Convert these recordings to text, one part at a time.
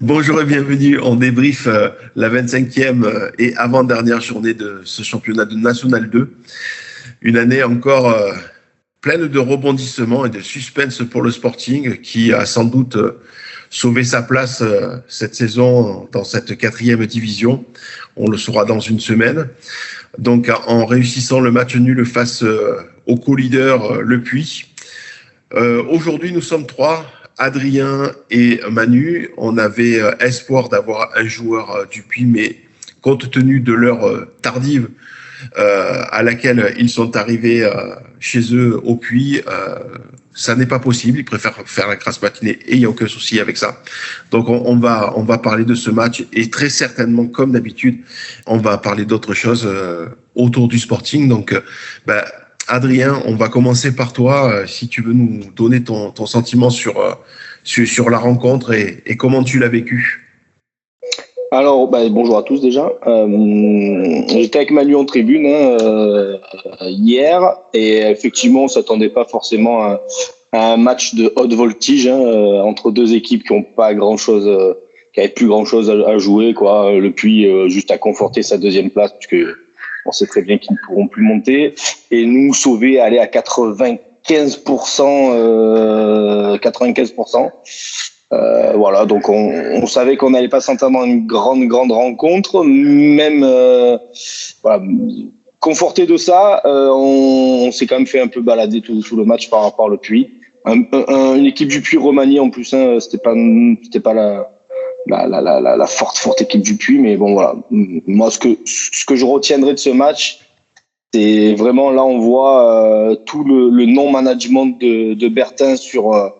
Bonjour et bienvenue. On débrief la 25e et avant-dernière journée de ce championnat de National 2. Une année encore pleine de rebondissements et de suspense pour le Sporting qui a sans doute sauvé sa place cette saison dans cette 4e division. On le saura dans une semaine. Donc en réussissant le match nul face au co-leader Le Puy. Aujourd'hui, nous sommes 3. Adrien et Manu, on avait espoir d'avoir un joueur du Puy, mais compte tenu de l'heure tardive à laquelle ils sont arrivés chez eux au Puy, ça n'est pas possible. Ils préfèrent faire la grasse matinée et il n'y a aucun souci avec ça. Donc on va parler de ce match et très certainement, comme d'habitude, on va parler d'autres choses autour du Sporting. Donc, Adrien, on va commencer par toi. Si tu veux nous donner ton sentiment sur la rencontre et comment tu l'as vécu. Alors, bonjour à tous déjà. J'étais avec Manu en tribune hier et effectivement, on s'attendait pas forcément à un match de haute voltige entre deux équipes qui ont pas grand-chose, qui avaient plus grand-chose à jouer, quoi. Le Puy juste à conforter sa deuxième place puisque on sait très bien qu'ils ne pourront plus monter et nous sauver, aller à 95%. Voilà, donc on savait qu'on n'allait pas s'entendre dans une grande rencontre, même voilà, conforté de ça, on s'est quand même fait un peu balader tout le match par rapport au Puy. Une équipe du Puy remaniée en plus, c'était pas la forte équipe du Puy, mais bon voilà. Moi, ce que je retiendrai de ce match, c'est vraiment là on voit tout le non-management de Bertin sur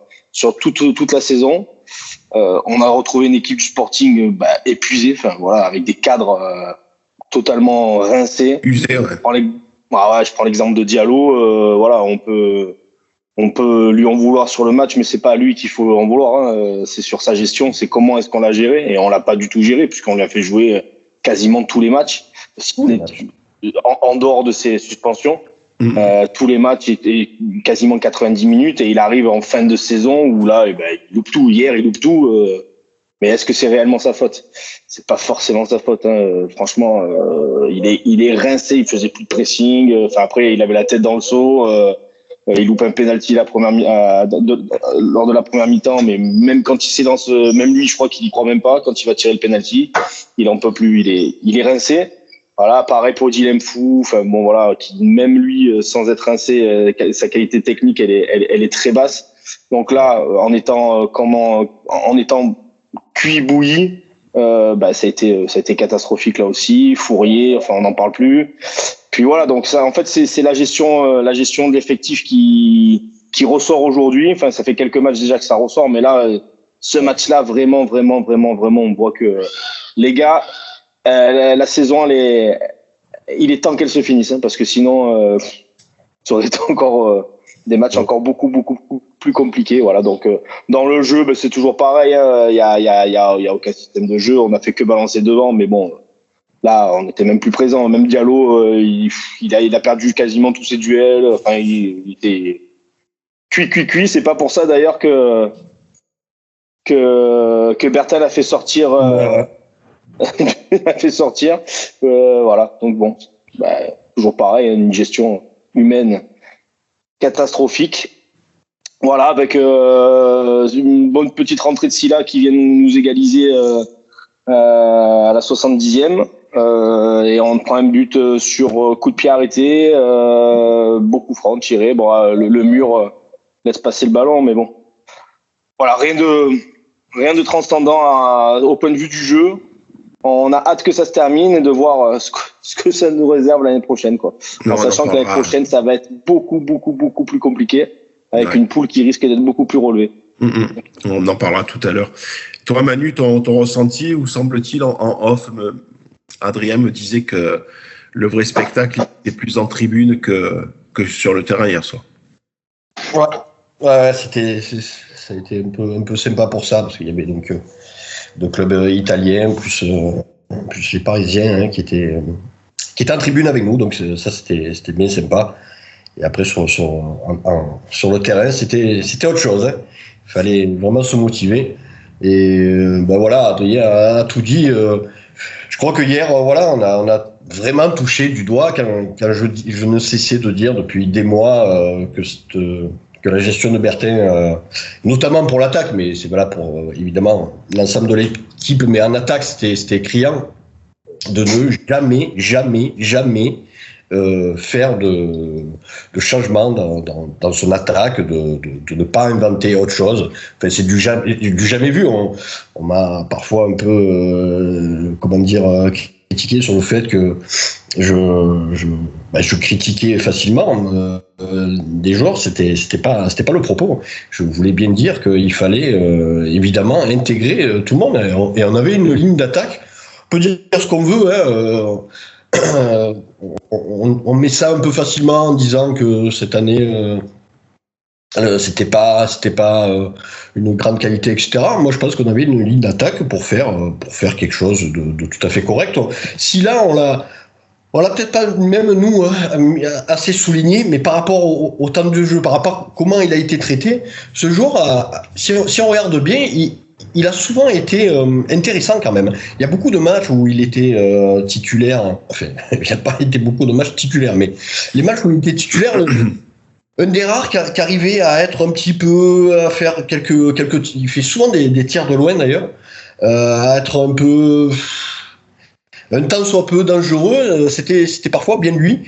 toute la saison. On a retrouvé une équipe du Sporting épuisée, enfin voilà, avec des cadres totalement rincés. Usé, ouais. Je prends l'exemple de Diallo. Voilà, on peut lui en vouloir sur le match, mais c'est pas à lui qu'il faut en vouloir. C'est sur sa gestion, c'est comment est-ce qu'on l'a géré, et on l'a pas du tout géré puisqu'on l'a fait jouer quasiment tous les matchs, en dehors de ses suspensions. Tous les matchs étaient quasiment 90 minutes et il arrive en fin de saison où là, il loupe tout. Hier, il loupe tout. Mais est-ce que c'est réellement sa faute? C'est pas forcément sa faute. Franchement, il est rincé. Il faisait plus de pressing. Enfin après, il avait la tête dans le seau. Il loupe un penalty lors de la première mi-temps. Mais même quand il s'élance, même lui, je crois qu'il y croit même pas. Quand il va tirer le penalty, il en peut plus. Il est rincé. Voilà, pareil pour Dilem Fou, enfin bon voilà, qui même lui, sans être rincé, sa qualité technique, elle est très basse. Donc là, en étant cuit bouilli, ça a été catastrophique là aussi. Fourier, enfin on n'en parle plus. Puis voilà, donc ça, en fait, c'est la gestion de l'effectif qui ressort aujourd'hui. Enfin, ça fait quelques matchs déjà que ça ressort, mais là, ce match-là, vraiment, on voit que les gars. La saison, il est temps qu'elle se finisse, parce que sinon, ça aurait été encore des matchs encore beaucoup plus compliqués. Voilà. Donc, dans le jeu, c'est toujours pareil. Il y a aucun système de jeu. On a fait que balancer devant, mais bon, là, on était même plus présent. Même Diallo, il a perdu quasiment tous ses duels. Enfin, il était cuit. C'est pas pour ça d'ailleurs que Bertel a fait sortir. Voilà, donc bon, toujours pareil, une gestion humaine catastrophique. Voilà, avec une bonne petite rentrée de Silla qui vient nous égaliser à la 70e, et on prend un but sur coup de pied arrêté, beaucoup franc tiré. Bon, le mur laisse passer le ballon, mais bon, voilà, rien de transcendant au point de vue du jeu. On a hâte que ça se termine et de voir ce que ça nous réserve l'année prochaine, quoi. En sachant que l'année prochaine, ça va être beaucoup plus compliqué, avec une poule qui risque d'être beaucoup plus relevée. On en parlera tout à l'heure. Toi, Manu, ton ressenti, où semble-t-il en off, Adrien me disait que le vrai spectacle était plus en tribune que sur le terrain hier soir. Ouais, ça a été un peu sympa pour ça, parce qu'il y avait donc de clubs italiens, plus les Parisiens qui étaient en tribune avec nous, donc ça c'était bien sympa. Et après sur le terrain, c'était autre chose. Il fallait vraiment se motiver. Et voilà, Adrien a tout dit. Je crois que hier, voilà, on a vraiment touché du doigt quand je ne cessais de dire depuis des mois que la gestion de Berthin, notamment pour l'attaque, mais c'est valable pour évidemment l'ensemble de l'équipe, mais en attaque c'était criant, de ne jamais faire de changement dans son attaque, de ne pas inventer autre chose. Enfin, c'est du jamais vu. On m'a parfois un peu critiqué sur le fait que je critiquais facilement des joueurs. C'était pas le propos. Je voulais bien dire qu'il fallait évidemment intégrer tout le monde, et on avait une ligne d'attaque. On peut dire ce qu'on veut, hein. On met ça un peu facilement en disant que cette année c'était pas une grande qualité, etc. Moi, je pense qu'on avait une ligne d'attaque pour faire quelque chose de tout à fait correct. Si là on l'a peut-être pas même nous assez souligné, mais par rapport au temps de jeu, par rapport à comment il a été traité, ce joueur, si on regarde bien, il a souvent été intéressant quand même. Il y a beaucoup de matchs où il était titulaire. Enfin, il n'y a pas été beaucoup de matchs titulaires, mais les matchs où il était titulaire, un des rares qui arrivait à être un petit peu, à faire quelques. Il fait souvent des tirs de loin d'ailleurs, à être un peu. Un temps soit peu dangereux, c'était parfois bien lui.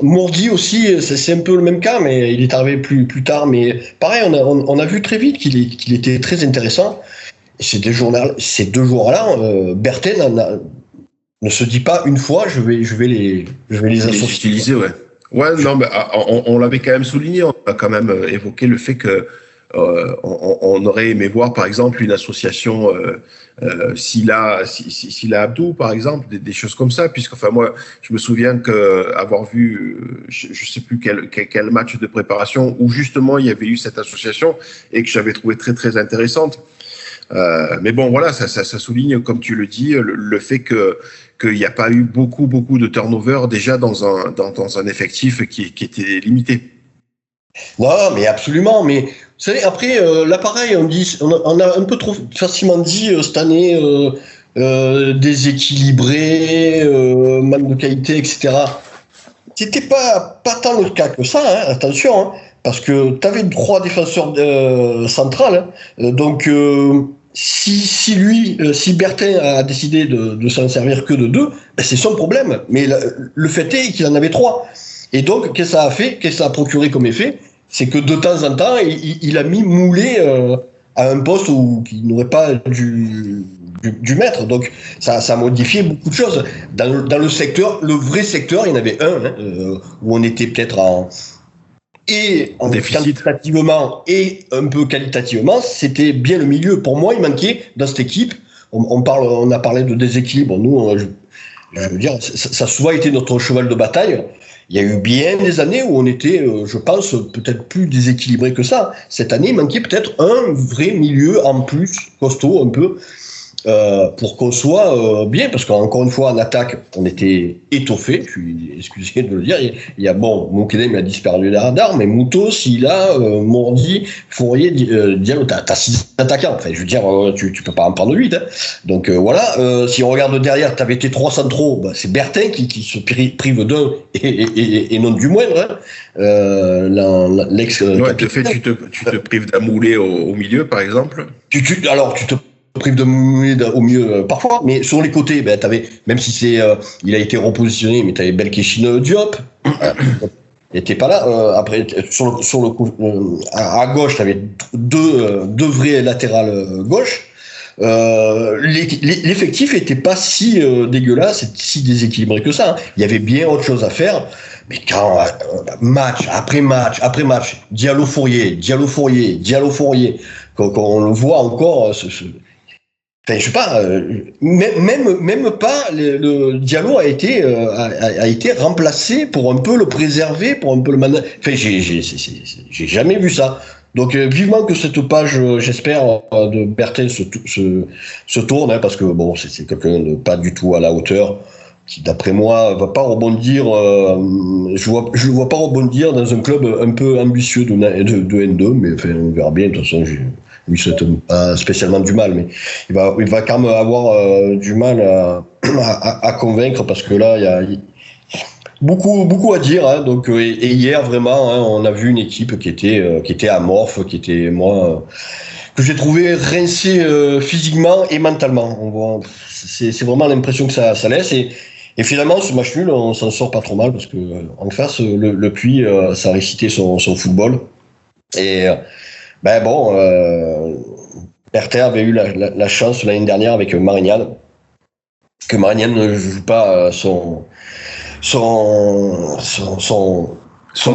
Mourdi aussi, c'est un peu le même cas, mais il est arrivé plus tard. Mais pareil, on a vu très vite qu'il était très intéressant. Et ces deux joueurs-là, Berthen ne se dit pas une fois, je vais les associer. Utiliser, ouais. Ouais, non, mais on l'avait quand même souligné. On a quand même évoqué le fait que on aurait aimé voir, par exemple, une association Silla Abdou, par exemple, des choses comme ça, puisque, enfin, moi, je me souviens avoir vu, je sais plus quel match de préparation où justement il y avait eu cette association et que j'avais trouvé très très intéressante. Mais bon, voilà, ça souligne, comme tu le dis, le fait qu'il n'y a pas eu beaucoup de turnover déjà dans un effectif qui était limité. Non, mais absolument. Mais vous savez, après, là, pareil, on a un peu trop facilement dit cette année déséquilibré, manque de qualité, etc. C'était pas tant le cas que ça, hein, attention, hein, parce que tu avais 3 défenseurs centrales, donc si Berthin a décidé de s'en servir que de 2, ben c'est son problème. Mais le fait est qu'il en avait 3. Et donc, qu'est-ce que ça a fait? Qu'est-ce que ça a procuré comme effet? C'est que de temps en temps, il a mis Moulé à un poste qu'il n'aurait pas dû mettre. Donc, ça a modifié beaucoup de choses. Dans le secteur, le vrai secteur, il y en avait un, où on était peut-être en quantitativement et un peu qualitativement, c'était bien le milieu. Pour moi, il manquait dans cette équipe. On a parlé de déséquilibre. Nous, je veux dire, ça a souvent été notre cheval de bataille. Il y a eu bien des années où on était, je pense, peut-être plus déséquilibré que ça. Cette année, il manquait peut-être un vrai milieu en plus, costaud un peu, pour qu'on soit bien, parce qu'encore une fois, en attaque, on était étoffé. Je suis excusé de le dire. Il y a Moukele a disparu des radars, mais Moutos, Silla, Mourdi, Fourier, Diallo, t'as 6 attaquants. Enfin, je veux dire, tu peux pas en prendre 8. Hein. Donc voilà, si on regarde derrière, t'avais tes 3 centraux, bah, c'est Berthin qui se prive d'un et non du moindre. Hein. L'ex. Ouais, tu te prives d'un Moulé au milieu, par exemple. Alors, tu te prive de Moulé au mieux parfois, mais sur les côtés, ben, t'avais, même si il a été repositionné, mais t'avais Belkacem Diop, il était pas là. Après, sur le coup, à gauche, t'avais deux vrais latérales gauche. L'effectif était pas si dégueulasse, si déséquilibré que ça. Hein. Il y avait bien autre chose à faire. Mais quand match après match, Diallo Fourier, qu'on le voit encore. Enfin, je sais pas, même pas le Diallo a été remplacé pour un peu le préserver, pour un peu le enfin, j'ai jamais vu ça. Donc vivement que cette page, j'espère, de Berthin se tourne, hein, parce que bon, c'est quelqu'un de pas du tout à la hauteur, qui d'après moi va pas rebondir. Je le vois pas rebondir dans un club un peu ambitieux de N2, mais enfin, on verra bien. De toute façon, lui souhaite pas spécialement du mal, mais il va quand même avoir du mal à convaincre, parce que là, il y a beaucoup à dire, hein. Donc, et hier, vraiment, hein, on a vu une équipe qui était amorphe, qui était, que j'ai trouvé rincée physiquement et mentalement. C'est vraiment l'impression que ça laisse. Et finalement, ce match nul, on s'en sort pas trop mal, parce que en face, le Puy, ça a récité son football. Et Berther avait eu la chance l'année dernière avec Marignane, que Marignane ne joue pas son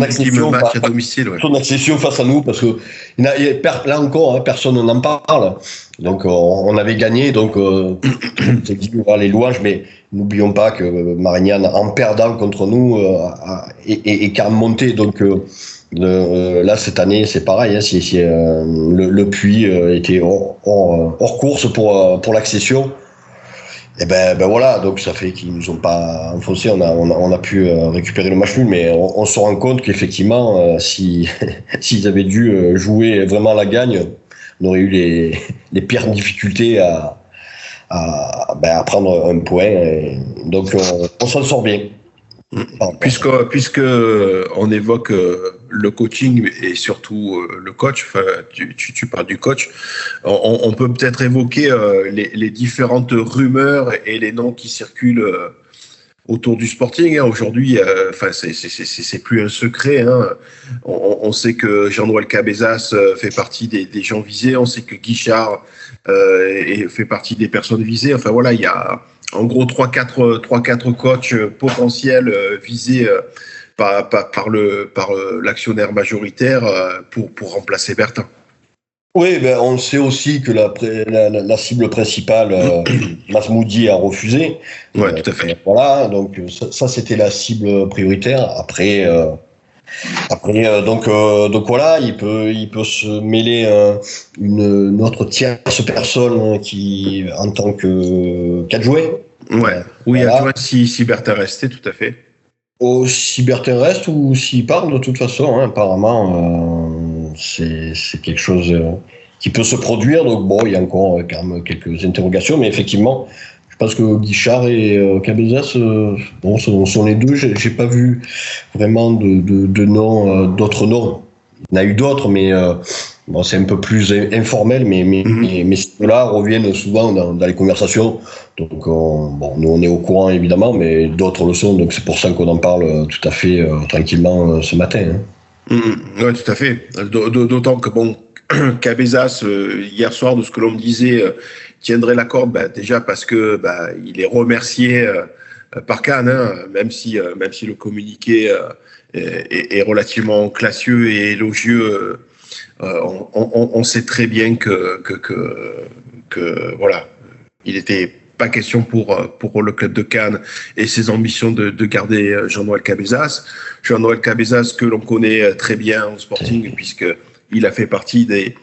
accession, match à domicile, ouais. Son accession face à nous, parce que là encore, hein, personne n'en parle. Donc on avait gagné, donc c'est dit les louanges, mais n'oublions pas que Marignane, en perdant contre nous, est quand même monté. Donc là, cette année, c'est pareil, hein, le Puy était hors course pour l'accession. Et voilà, donc ça fait qu'ils nous ont pas enfoncé. On a pu récupérer le match nul, mais on se rend compte qu'effectivement, s'ils avaient dû jouer vraiment la gagne, on aurait eu les pires difficultés à prendre un point. Et donc on s'en sort bien. Puisque on évoque le coaching et surtout le coach, enfin, tu parles du coach, on peut peut-être évoquer les différentes rumeurs et les noms qui circulent autour du Sporting. Aujourd'hui, c'est plus un secret. Hein. On sait que Jean-Noël Cabezas fait partie des gens visés. On sait que Guichard fait partie des personnes visées. Enfin voilà, il y a en gros 3-4 coachs potentiels visés par l'actionnaire majoritaire pour remplacer Bertin. Oui, on sait aussi que la cible principale, Masmoudi a refusé. Ouais, tout à fait. Voilà, donc ça c'était la cible prioritaire. Après, donc voilà, il peut se mêler une autre tierce personne qui, en tant qu'adjoint. Ouais, oui, voilà. Adjoint si Bertin restait, tout à fait. Si Bertin reste ou s'il part, de toute façon, hein, apparemment, c'est quelque chose qui peut se produire. Donc bon, il y a encore quand même quelques interrogations, mais effectivement, je pense que Guichard et Cabezas, sont les deux. J'ai pas vu vraiment de noms, d'autres noms. Il y en a eu d'autres, mais c'est un peu plus informel, mais ceux-là reviennent souvent dans les conversations. Donc nous on est au courant évidemment, mais d'autres le sont. Donc c'est pour ça qu'on en parle tout à fait tranquillement ce matin. Hein. Oui, tout à fait. D'autant que Cabezas, hier soir, de ce que l'on me disait, tiendrait la corde, déjà parce que il est remercié par Cannes, hein, même si le communiqué est relativement classieux et élogieux. On sait très bien que voilà, il était pas question pour le club de Cannes et ses ambitions de garder Jean-Noël Cabezas. Jean-Noël Cabezas, que l'on connaît très bien au Sporting, puisqu'il a fait partie des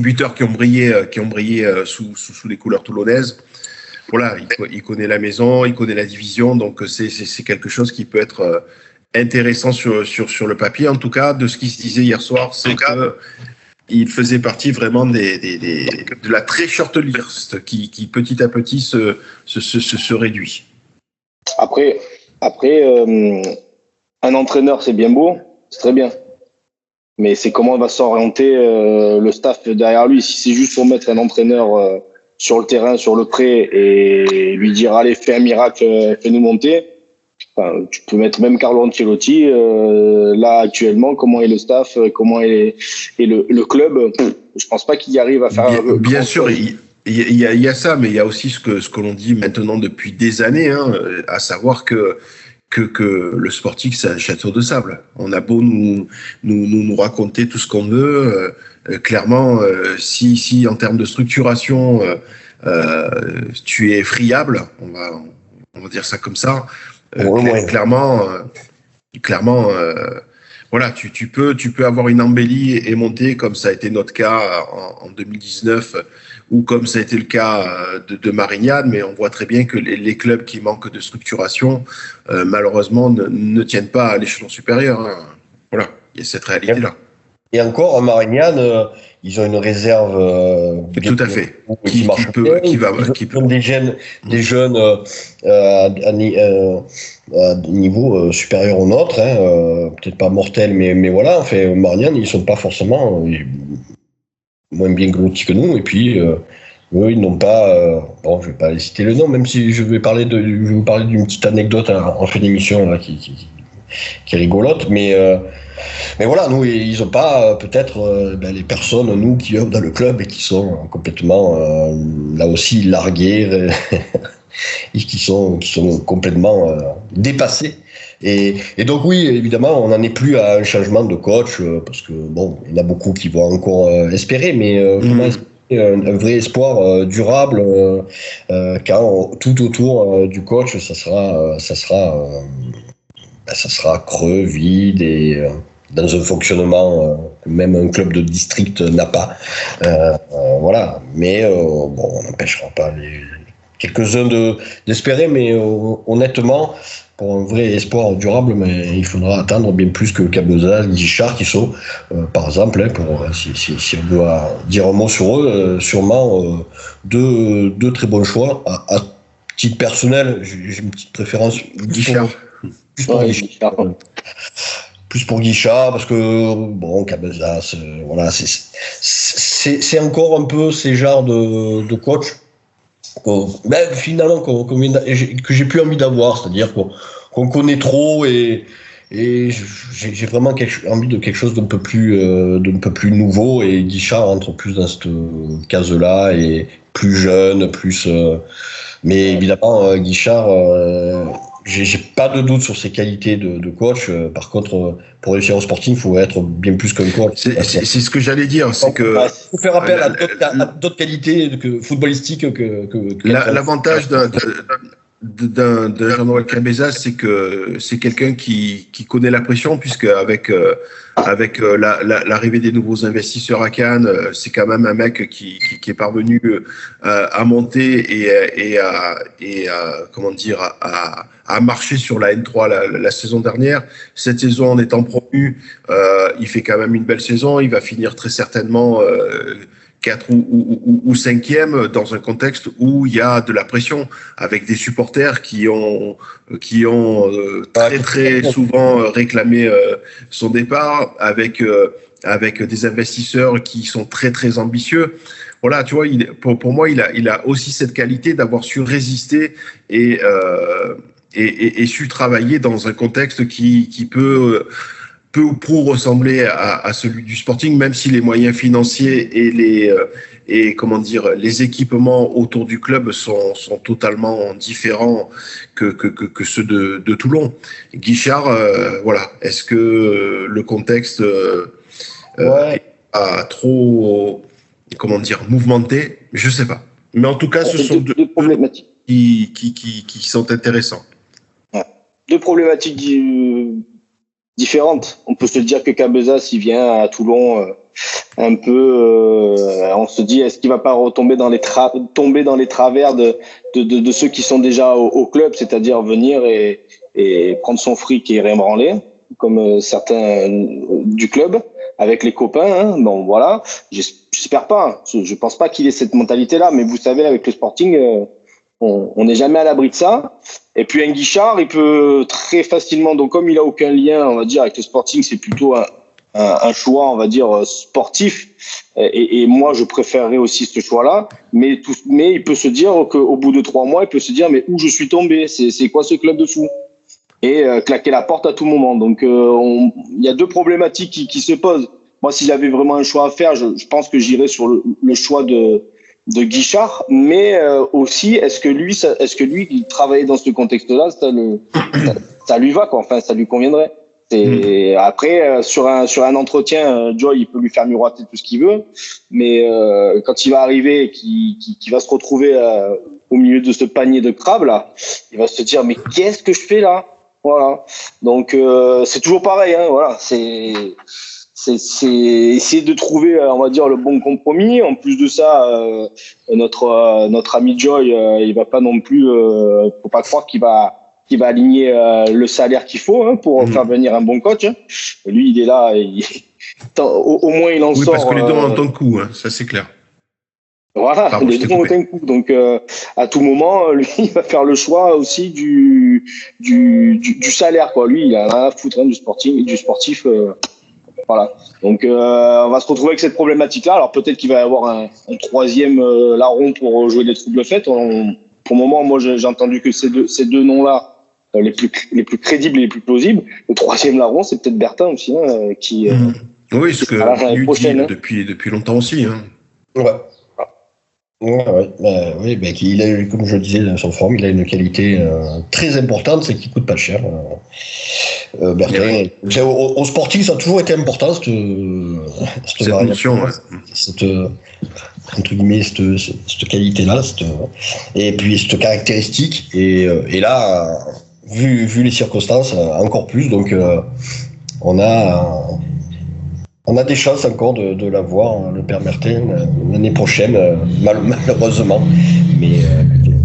buteurs qui ont brillé sous les couleurs toulonnaises. Voilà, il connaît la maison, il connaît la division, donc c'est quelque chose qui peut être intéressant sur le papier. En tout cas, de ce qui se disait hier soir, c'est qu'il faisait partie vraiment de la très short list qui petit à petit se réduit. Après, un entraîneur, c'est bien beau, c'est très bien. Mais c'est comment va s'orienter le staff derrière lui. Si c'est juste pour mettre un entraîneur sur le terrain, sur le pré, et lui dire allez, fais un miracle, fais-nous monter. Enfin, tu peux mettre même Carlo Ancelotti là actuellement. Comment est le staff, comment est le club. Je pense pas qu'il y arrive à faire. Bien sûr, il y a ça, mais il y a aussi ce que l'on dit maintenant depuis des années, hein, à savoir que le Sporting, c'est un château de sable. On a beau nous raconter tout ce qu'on veut, clairement, si en termes de structuration, tu es friable, on va dire ça comme ça. Clairement, voilà, tu peux avoir une embellie et monter comme ça a été notre cas en 2019 ou comme ça a été le cas de Marignane, mais on voit très bien que les clubs qui manquent de structuration, malheureusement, ne tiennent pas à l'échelon supérieur. Hein. Voilà, il y a cette réalité-là. Et encore, à Marignane, ils ont une réserve tout à fait qui marche bien, qui peut des jeunes à des niveaux supérieurs aux nôtres, peut-être pas mortels, mais voilà. Enfin, Marignane, ils sont pas forcément moins bien lotis que nous. Et puis, eux, ils n'ont pas. Bon, je vais pas citer le nom, même si je vais vous parler d'une petite anecdote en fin d'émission là, qui est rigolote, mais voilà, nous, ils n'ont pas peut-être les personnes, nous, qui œuvrent dans le club et qui sont complètement, là aussi, larguées, et qui sont complètement dépassés. Et donc, oui, évidemment, on n'en est plus à un changement de coach, parce que, bon, il y en a beaucoup qui vont encore espérer, mais comment espérer un vrai espoir durable quand tout autour du coach, ça sera creux, vide et dans un fonctionnement même un club de district n'a pas. Voilà. Mais bon, on n'empêchera pas quelques-uns d'espérer, mais honnêtement, pour un vrai espoir durable, mais il faudra attendre bien plus que Cabezas, Guichard, qui sont, par exemple, si on doit dire un mot sur eux, sûrement deux très bons choix. À titre personnel, j'ai une petite préférence. Guichard. Plus pour Guichard, parce que bon, Cabezas, voilà, c'est encore un peu ces genres de coach finalement que j'ai plus envie d'avoir, c'est-à-dire qu'on connaît trop et j'ai vraiment envie de quelque chose d'un peu plus nouveau, et Guichard entre plus dans cette case-là et plus jeune, mais évidemment Guichard, j'ai pas de doute sur ses qualités de coach. Par contre, pour réussir au Sporting, il faut être bien plus qu'un coach. C'est ce que j'allais dire, c'est que faut faire appel à d'autres qualités footballistiques que l'avantage de Jean-Noël Cabezas, c'est que c'est quelqu'un qui connaît la pression, puisque avec l'arrivée des nouveaux investisseurs à Cannes, c'est quand même un mec qui est parvenu à monter et comment dire, à marcher sur la N3 la saison dernière. Cette saison, en étant promu, il fait quand même une belle saison. Il va finir très certainement 4 ou 5e dans un contexte où il y a de la pression, avec des supporters qui ont très très souvent réclamé son départ, avec des investisseurs qui sont très très ambitieux. Voilà, tu vois, pour moi, il a aussi cette qualité d'avoir su résister et su travailler dans un contexte qui peut peu ou prou ressembler à celui du Sporting, même si les moyens financiers et les équipements autour du club sont totalement différents que ceux de Toulon. Guichard, voilà. Est-ce que le contexte a trop, mouvementé? Je sais pas. Mais en tout cas, ce sont deux problématiques qui sont intéressants. Ouais. Deux problématiques différentes. On peut se dire que Cabezas, il vient à Toulon un peu. On se dit, est-ce qu'il va pas retomber tomber dans les travers de ceux qui sont déjà au club, c'est-à-dire venir et prendre son fric et rien branler, comme certains du club avec les copains. Hein. Bon, voilà. J'espère pas. Je pense pas qu'il ait cette mentalité-là. Mais vous savez, avec le Sporting, on n'est jamais à l'abri de ça. Et puis un Guichard, il peut très facilement, donc comme il a aucun lien, on va dire, avec le Sporting, c'est plutôt un choix, on va dire, sportif. Et moi, je préférerais aussi ce choix-là. Mais il peut se dire qu'au bout de 3 mois, il peut se dire, mais où je suis tombé? C'est quoi ce club de fou? Et claquer la porte à tout moment. Donc, il y a deux problématiques qui se posent. Moi, s'il y avait vraiment un choix à faire, je pense que j'irais sur le choix de Guichard, mais aussi est-ce que lui il travaillait dans ce contexte-là, ça lui va quoi, enfin ça lui conviendrait. Après sur un entretien, Joy il peut lui faire miroiter tout ce qu'il veut, mais quand il va arriver et qu'il va se retrouver au milieu de ce panier de crabes là, il va se dire mais qu'est-ce que je fais là? Voilà. Donc c'est toujours pareil hein, voilà, c'est essayer de trouver, on va dire, le bon compromis. En plus de ça, notre ami Joy, il va pas non plus, faut pas croire qu'il va aligner le salaire qu'il faut hein, pour faire venir un bon coach. Hein. Et lui, il est là, au moins il en sort. Oui, parce que les deux ont un temps de coup, hein, ça c'est clair. Voilà, Pardon, les deux ont un coup. Donc à tout moment, lui, il va faire le choix aussi du salaire, quoi. Lui, il a rien à foutre du sportif. Voilà. Donc on va se retrouver avec cette problématique-là. Alors peut-être qu'il va y avoir un troisième larron pour jouer les troubles faites. Pour le moment, moi j'ai entendu que ces deux noms-là, les plus crédibles et les plus plausibles. Le troisième larron, c'est peut-être Bertin aussi, hein, qui. Oui, ce que l'année lui prochaine, dit hein. depuis longtemps aussi. Hein. Ouais. Oui, il a, comme je le disais dans son forme, il a une qualité très importante, c'est qu'il coûte pas cher. Bertin, au sportif, ça a toujours été important cette notion, ouais. Entre guillemets, cette qualité-là, et puis cette caractéristique. Et là, vu les circonstances, encore plus. Donc, on a des chances encore de l'avoir, le père Bertin, l'année prochaine, malheureusement.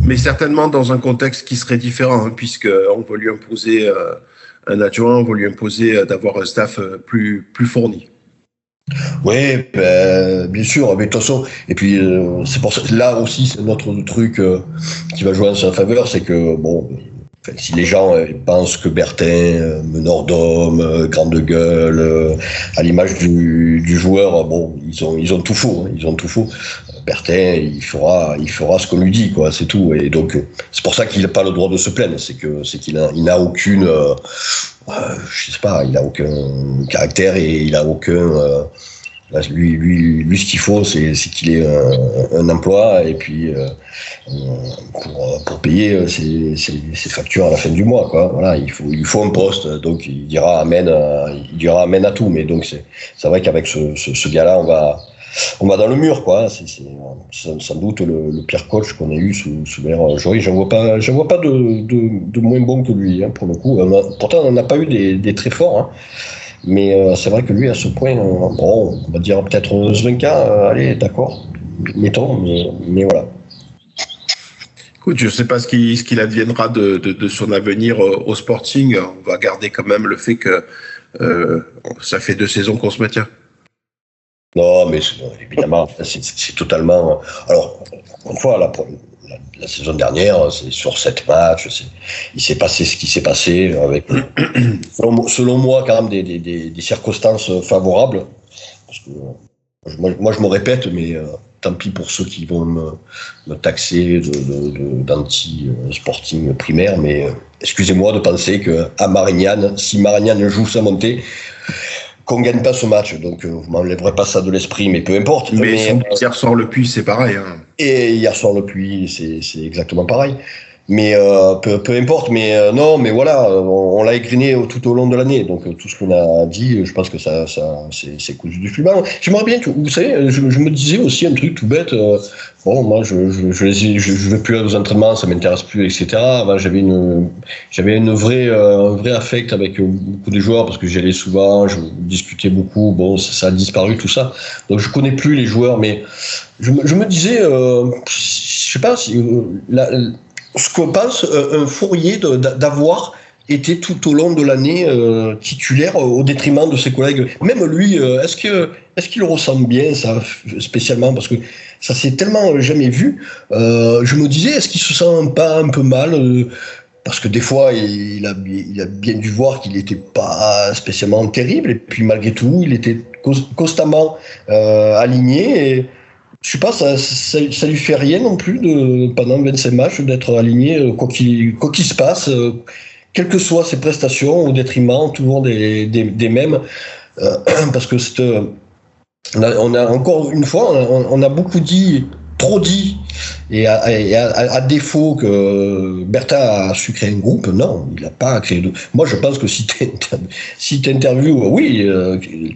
Mais certainement dans un contexte qui serait différent, hein, puisqu'on va lui imposer un adjoint, on va lui imposer d'avoir un staff plus fourni. Oui, bien sûr, mais de toute façon, et puis c'est pour ça, là aussi, c'est notre truc qui va jouer en sa faveur, c'est que, bon, si les gens pensent que Bertin, meneur d'homme, grande gueule, à l'image du joueur, bon, ils ont tout faux, hein, ils ont tout faux. Bertin, il fera ce qu'on lui dit, quoi, c'est tout. Et donc, c'est pour ça qu'il n'a pas le droit de se plaindre, c'est qu'il n'a aucune, je sais pas, il a aucun caractère et il a aucun. Lui, ce qu'il faut, c'est qu'il ait un emploi et puis pour payer ses factures à la fin du mois, quoi. Voilà, il faut un poste, donc il dira amen à tout. Mais donc c'est vrai qu'avec ce gars-là, on va dans le mur, quoi. C'est sans doute le pire coach qu'on ait eu sous l'ère Jory. J'en vois pas de moins bon que lui, hein, pour le coup. Pourtant, on n'a pas eu des très forts, hein. Mais c'est vrai que lui, à ce point, bon, on va dire peut-être Zvenka, allez, d'accord, mettons, mais voilà. Écoute, je ne sais pas ce qu'il adviendra de son avenir au Sporting. On va garder quand même le fait que ça fait 2 saisons qu'on se maintient. Non, mais évidemment, c'est totalement. Alors, encore une fois, la saison dernière, c'est sur 7 matchs, il s'est passé ce qui s'est passé, avec, selon moi, quand même des circonstances favorables. Parce que, moi, je me répète, mais tant pis pour ceux qui vont me taxer d'anti-sporting primaire, mais excusez-moi de penser qu'à Marignane, si Marignane joue sa montée, qu'on gagne pas ce match, donc vous m'enlèverez pas ça de l'esprit, mais peu importe. Mais hier soir le Puy, c'est pareil. Hein. Et hier soir le Puy, c'est exactement pareil. Mais peu importe. Mais non, mais voilà, on l'a égriné tout au long de l'année. Donc tout ce qu'on a dit, je pense que ça c'est cousu du fil blanc. J'aimerais bien, vous savez, je me disais aussi un truc tout bête. Bon, moi, je vais plus aux entraînements, ça m'intéresse plus, etc. Avant, j'avais un vrai affect avec beaucoup de joueurs parce que j'y allais souvent, je discutais beaucoup. Bon, ça a disparu tout ça. Donc je connais plus les joueurs, mais je me disais, je sais pas si ce que pense un Fourier d'avoir été tout au long de l'année titulaire au détriment de ses collègues. Même lui, est-ce qu'il ressent bien ça spécialement, parce que ça s'est tellement jamais vu. Je me disais, est-ce qu'il se sent pas un peu mal parce que des fois, il a bien dû voir qu'il n'était pas spécialement terrible, et puis malgré tout, il était constamment aligné. Et, je sais pas, ça lui fait rien non plus pendant 25 matchs d'être aligné quoi qu'il se passe, quelles que soient ses prestations, au détriment toujours des mêmes, parce que on a encore une fois, on a beaucoup dit, trop dit, et à défaut que Bertin a su créer un groupe, non, il n'a pas créé de. Moi, je pense que si tu interviews, oui,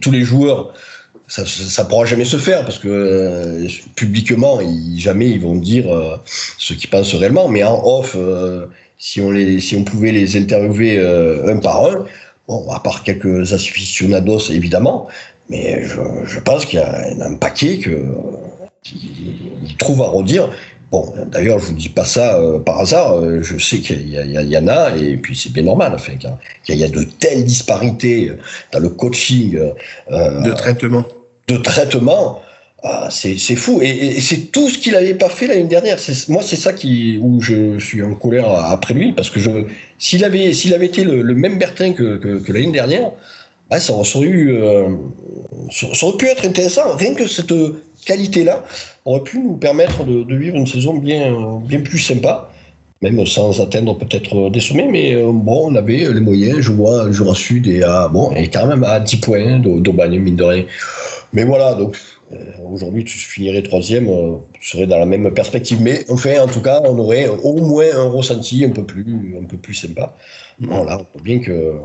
tous les joueurs. Ça pourra jamais se faire parce que publiquement jamais ils vont dire ce qu'ils pensent réellement, mais en off si on pouvait les interviewer un par un, bon, à part quelques aficionados évidemment, mais je pense qu'il y a un paquet qu'ils trouvent à redire. Bon, d'ailleurs, je vous dis pas ça par hasard. Je sais qu'il y en a, et puis c'est bien normal. Enfin, qu'il y a de telles disparités dans le coaching de traitement. C'est fou. Et c'est tout ce qu'il n'avait pas fait l'année dernière. Moi, c'est ça où je suis en colère après lui, parce que s'il avait été le même Bertin que l'année dernière, ça aurait pu être intéressant. Rien que cette qualité-là aurait pu nous permettre de vivre une saison bien plus sympa, même sans atteindre peut-être des sommets, mais bon, on avait les moyens. Je vois le Jura Sud et quand même à 10 points d'Aubagne, mine de rien. Mais voilà, donc aujourd'hui tu finirais 3e, tu serais dans la même perspective. Mais enfin, en tout cas, on aurait au moins un ressenti un peu plus sympa. Voilà, on voit bien que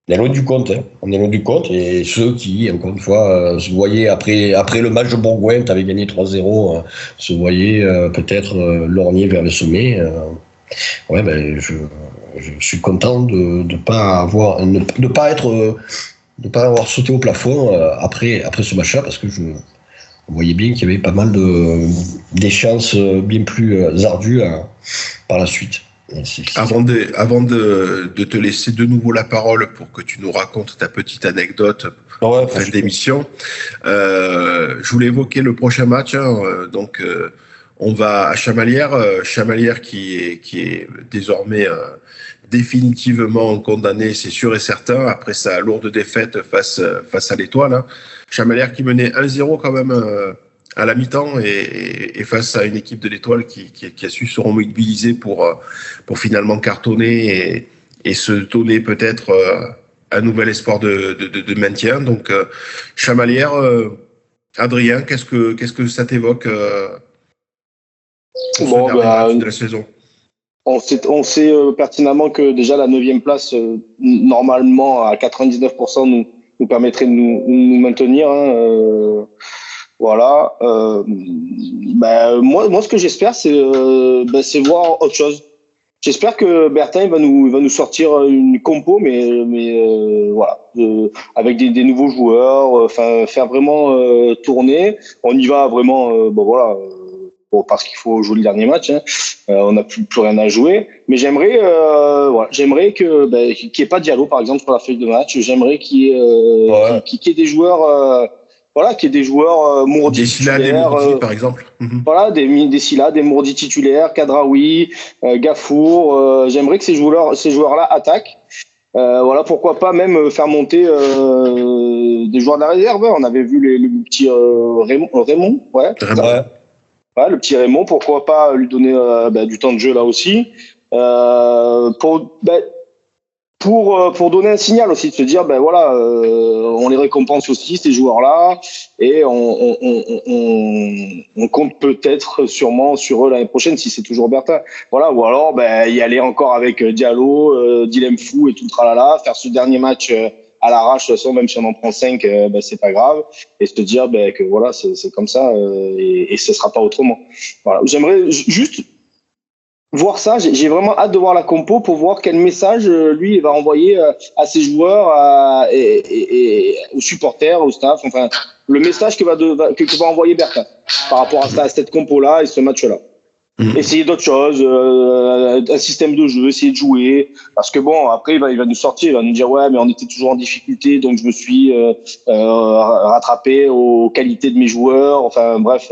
on est loin du compte, hein. On est loin du compte, et ceux qui, encore une fois, se voyaient après le match de Bourgoin, tu avais gagné 3-0, se voyaient peut-être lorgner vers le sommet. Je suis content de pas avoir sauté au plafond après ce match-là, parce que on voyait bien qu'il y avait pas mal d'échéances bien plus ardues par la suite. Avant de te laisser de nouveau la parole pour que tu nous racontes ta petite anecdote en fin d'émission, je voulais évoquer le prochain match. Donc, on va à Chamalières. Chamalières qui est désormais définitivement condamné, c'est sûr et certain, après sa lourde défaite face à l'Étoile. Hein. Chamalières qui menait 1-0 quand même à la mi-temps et face à une équipe de l'Étoile qui a su se remobiliser pour finalement cartonner et se donner peut-être un nouvel espoir de maintien. Donc Chamalières, Adrien, qu'est-ce que ça t'évoque pour ce dernier match de la saison? On sait pertinemment que déjà la 9e place, normalement à 99%, nous permettrait de nous maintenir. Hein, voilà. Moi, ce que j'espère, c'est voir autre chose. J'espère que Bertin va nous sortir une compo, mais voilà, avec des nouveaux joueurs, faire vraiment tourner. On y va vraiment, parce qu'il faut jouer le dernier match. Hein. On n'a plus rien à jouer. Mais j'aimerais qu'il n'y ait pas Diallo, par exemple, sur la feuille de match. J'aimerais qu'il y ait des joueurs, qu'il y ait des joueurs Mourdi titulaires. Des Mourdi, par exemple. Voilà, des Silla, des Mourdi titulaires, Kadraoui, Gafour. J'aimerais que ces joueurs-là attaquent. Pourquoi pas même faire monter des joueurs de la réserve. On avait vu le petit Raymond. Ouais, le petit Raymond, pourquoi pas lui donner du temps de jeu là aussi, pour donner un signal aussi, de se dire on les récompense aussi ces joueurs-là et on compte peut-être sûrement sur eux l'année prochaine si c'est toujours Bertin. Voilà, ou alors y aller encore avec Diallo, Dilem Fou et tout le tralala, faire ce dernier match à l'arrache, de toute façon, même si on en prend 5, c'est pas grave, et se dire que voilà, c'est comme ça et ce sera pas autrement. Voilà, j'aimerais juste voir ça. J'ai vraiment hâte de voir la compo pour voir quel message lui va envoyer à ses joueurs et aux supporters, au staff, enfin le message que va envoyer Bertin par rapport à cette compo là et ce match là. Essayer d'autres choses, un système de jeu, essayer de jouer, parce que bon, après il va nous sortir, il va nous dire ouais, mais on était toujours en difficulté, donc je me suis rattrapé aux qualités de mes joueurs, enfin bref,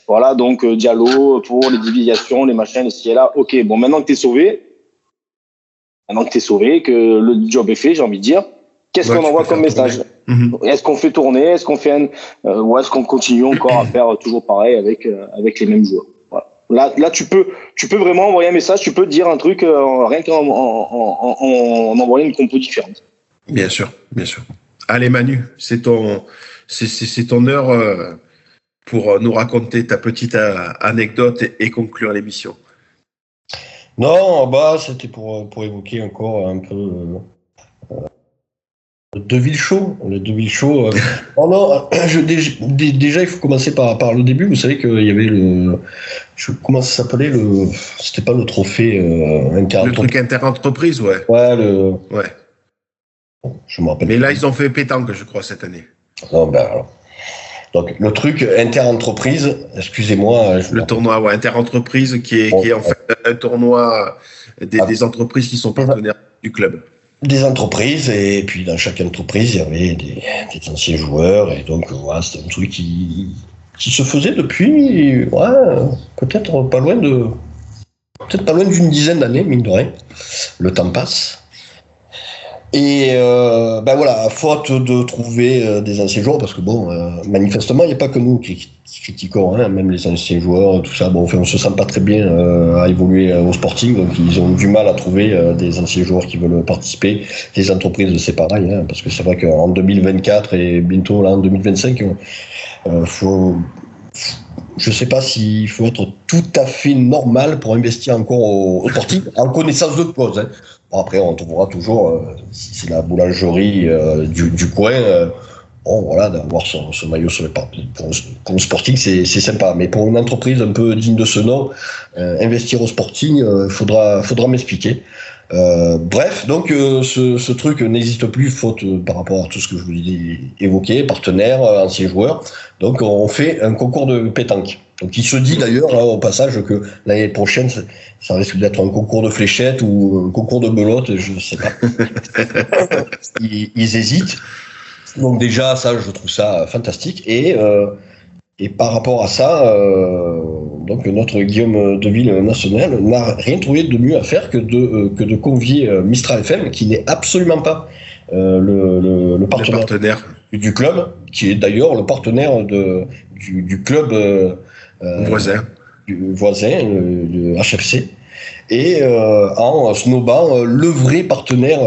voilà, donc Diallo pour les déviations, les machins, les ci et là, ok, bon, maintenant que t'es sauvé, que le job est fait, j'ai envie de dire, qu'est-ce qu'on envoie comme message? Est-ce qu'on fait tourner, est-ce qu'on fait ou est-ce qu'on continue encore à faire toujours pareil avec les mêmes joueurs? Là, tu peux vraiment envoyer un message, tu peux dire un truc rien qu'en envoyant une compo différente. Bien sûr. Allez Manu, c'est ton heure pour nous raconter ta petite anecdote et conclure l'émission. Non, c'était pour évoquer encore un peu le Deville-Show. Déjà, il faut commencer par le début. Vous savez qu'il y avait comment ça s'appelait c'était pas le trophée le truc inter-entreprise, ouais. Ouais, ouais. Je me rappelle. Mais là, ils ont fait pétanque, je crois, cette année. Non, alors. Donc le truc inter-entreprise, excusez-moi. Le tournoi inter-entreprise qui est en fait un tournoi des entreprises qui sont partenaires du club. Des entreprises, et puis dans chaque entreprise, il y avait des anciens joueurs, et donc voilà, c'était un truc qui se faisait depuis, peut-être pas loin d'une dizaine d'années, mine de rien. Le temps passe. Et voilà, faute de trouver des anciens joueurs, parce que manifestement, il n'y a pas que nous qui critiquons, hein, même les anciens joueurs, tout ça. Bon, on se sent pas très bien à évoluer au Sporting, donc ils ont du mal à trouver des anciens joueurs qui veulent participer. Les entreprises, c'est pareil, hein, parce que c'est vrai qu'en 2024 et bientôt là en 2025, je sais pas s'il faut être tout à fait normal pour investir encore au Sporting, en connaissance de cause. Hein. Bon, après, on trouvera toujours, si c'est la boulangerie du coin, d'avoir son maillot sur le parti. Pour le Sporting, c'est sympa. Mais pour une entreprise un peu digne de ce nom, investir au Sporting, faudra m'expliquer. Bref, donc ce truc n'existe plus, faute par rapport à tout ce que je vous ai évoqué, partenaires, anciens joueurs. Donc on fait un concours de pétanque. Donc il se dit d'ailleurs au passage que l'année prochaine ça risque d'être un concours de fléchettes ou un concours de belote, je ne sais pas. ils hésitent. Donc déjà ça, je trouve ça fantastique. Et par rapport à ça, donc notre Guillaume Deville national n'a rien trouvé de mieux à faire que de convier Mistral FM, qui n'est absolument pas le partenaire du club, qui est d'ailleurs le partenaire du club voisin, le HFC, et en snobant le vrai partenaire,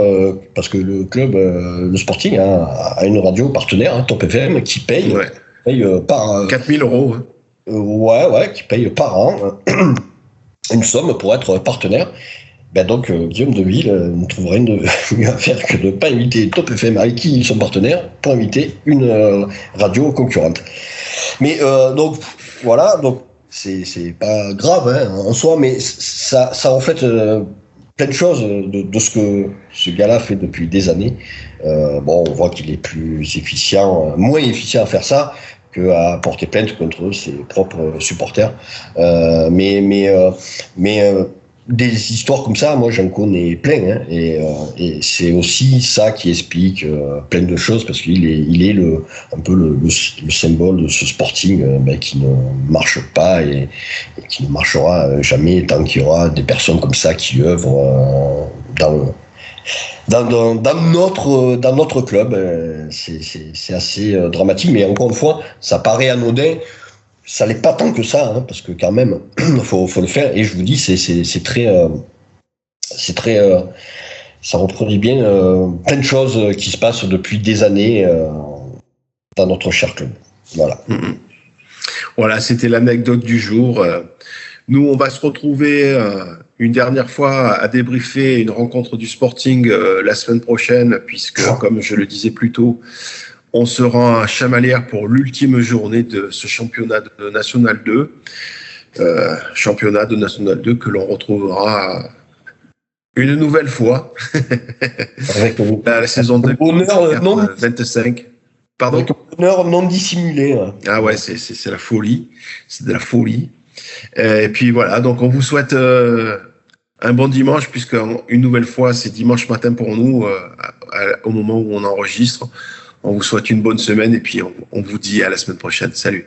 parce que le club, le Sporting, a une radio partenaire, Top FM, qui paye par 4 000 euros. Qui paye par an une somme pour être partenaire. Donc Guillaume Deville ne trouverait rien de mieux à faire que de ne pas inviter Top FM, avec qui ils sont partenaires, pour inviter une radio concurrente. Mais donc c'est pas grave en soi, mais ça reflète plein de choses de ce que ce gars-là fait depuis des années. On voit qu'il est moins efficient à faire ça qu'à porter plainte contre ses propres supporters. Mais des histoires comme ça, moi j'en connais plein, hein, et c'est aussi ça qui explique plein de choses, parce qu'il est un peu le symbole de ce Sporting qui ne marche pas et qui ne marchera jamais tant qu'il y aura des personnes comme ça qui œuvrent dans notre club. C'est assez dramatique, mais encore une fois, ça paraît anodin. Ça l'est pas tant que ça, hein, parce que quand même, faut le faire. Et je vous dis, c'est très, ça reproduit bien plein de choses qui se passent depuis des années dans notre cher club. Voilà. Voilà, c'était l'anecdote du jour. Nous, on va se retrouver une dernière fois à débriefer une rencontre du Sporting la semaine prochaine, puisque, comme je le disais plus tôt, on se rend à Chamalières pour l'ultime journée de ce championnat de National 2. Championnat de National 2 que l'on retrouvera une nouvelle fois. Avec la saison 2025. Pardon ? Avec un bonheur non dissimulé. Ah ouais, c'est la folie. C'est de la folie. Et puis voilà, donc on vous souhaite un bon dimanche, puisque une nouvelle fois, c'est dimanche matin pour nous, au moment où on enregistre. On vous souhaite une bonne semaine et puis on vous dit à la semaine prochaine. Salut.